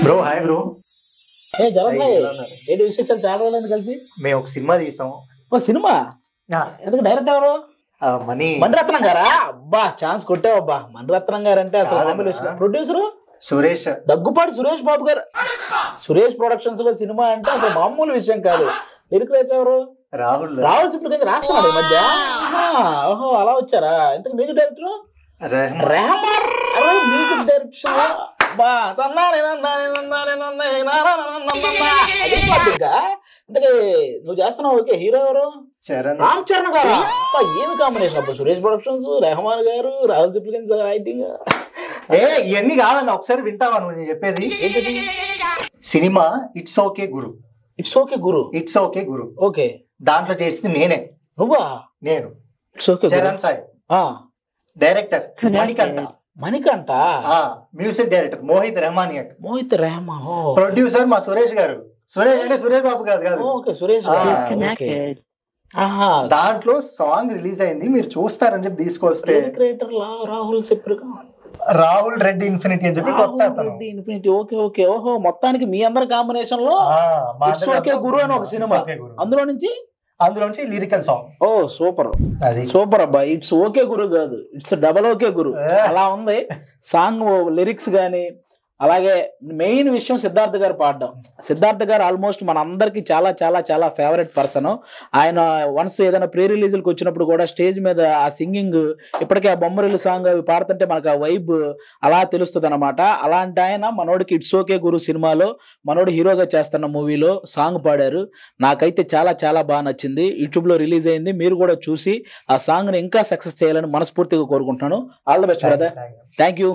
Bro hi bro. ఏ జగన్ భాయ్ ఏంటి విశేషాలు చాలా రోజులు కలిసి మేము ఒక సినిమా తీసాం. ఓ సినిమా ఎందుకు డైరెక్టర్ ఎవరు? మణిరత్నం గారా? అబ్బా ఛాన్స్ కొట్టావు అబ్బా. మణిరత్నం గారు అంటే అసలు ప్రొడ్యూసర్ సురేష్, దగ్గుపాటి సురేష్ బాబు గారు. సురేష్ ప్రొడక్షన్స్ లో సినిమా అంటే అసలు మామూలు విషయం కాదు. లిరిక్ రైటర్ ఎవరు? రాహుల్. రాహుల్ ఇప్పుడు రాస్తున్నాడు ఈ మధ్య. ఓహో అలా వచ్చారా? ఇంతకు మ్యూజిక్ డైరెక్టర్ రెహమాన్. అరే మ్యూజిక్ డైరెక్షన్ ఇంతకీ నువ్వు చేస్తున్నావు. ఓకే హీరో ఎవరు? రామ్ చరణ్ గారు. ఏమి కాంబినేషన్ అప్పుడు. సురేష్ ప్రొడక్షన్స్, రెహమాన్ గారు, రాహుల్ సిప్లిగన్స్ రైటింగ్. ఇవన్నీ కాదన్న, ఒకసారి వింటావా నువ్వు నేను చెప్పేది? ఏంటది సినిమా ఇట్స్ ఓకే గురు. ఇట్స్ ఓకే గురు. ఇట్స్ ఓకే గురు. ఓకే దాంట్లో చేసింది నేనే. నువ్వా? నేను. It's okay Charan Sai. Director Manikanta. Manikanta. Music director Mohit Rehman. Mohit Rehman. Producer మా సురేష్ గారు. సురేష్ అంటే సురేష్ బాబు కాదు కాదు. ఓకే సురేష్. దాంట్లో సాంగ్ రిలీజ్ అయింది, మీరు చూస్తారని చెప్పి తీసుకొస్తే రాహుల్ రెడ్డి ఇన్ఫినిటీ అని చెప్పి కొత్త ఇన్ఫినిటీ. Okay okay. ఓహో మొత్తానికి మీ అందరి కాంబినేషన్ లో ఇట్స్ ఓకే గురు అని ఒక సినిమా. అందులో నుంచి లిరికల్ సాంగ్. ఓ సూపర్. అది సూపర్ అబ్బా. ఇట్స్ ఓకే గురు కాదు, ఇట్స్ డబల్ ఓకే గురు అలా ఉంది సాంగ్. లిరిక్స్ గానీ అలాగే మెయిన్ విషయం సిద్ధార్థ్ గారు పాడడం. సిద్ధార్థ్ గారు ఆల్మోస్ట్ మన అందరికి చాలా చాలా చాలా ఫేవరెట్ పర్సన్. ఆయన వన్స్ ఏదైనా ప్రీ రిలీజులకు వచ్చినప్పుడు కూడా స్టేజ్ మీద ఆ సింగింగ్, ఇప్పటికే ఆ బొమ్మరిల్లు సాంగ్ అవి పాడుతుంటే మనకు ఆ వైబ్ అలా తెలుస్తుంది అనమాట. అలాంటి ఆయన మనోడికి ఇట్స్ ఓకే గురు సినిమాలో మనోడు హీరోగా చేస్తున్న మూవీలో సాంగ్ పాడారు. నాకైతే చాలా చాలా బాగా నచ్చింది. యూట్యూబ్లో రిలీజ్ అయింది. మీరు కూడా చూసి ఆ సాంగ్ని ఇంకా సక్సెస్ చేయాలని మనస్ఫూర్తిగా కోరుకుంటున్నాను. All the best brother. Thank you.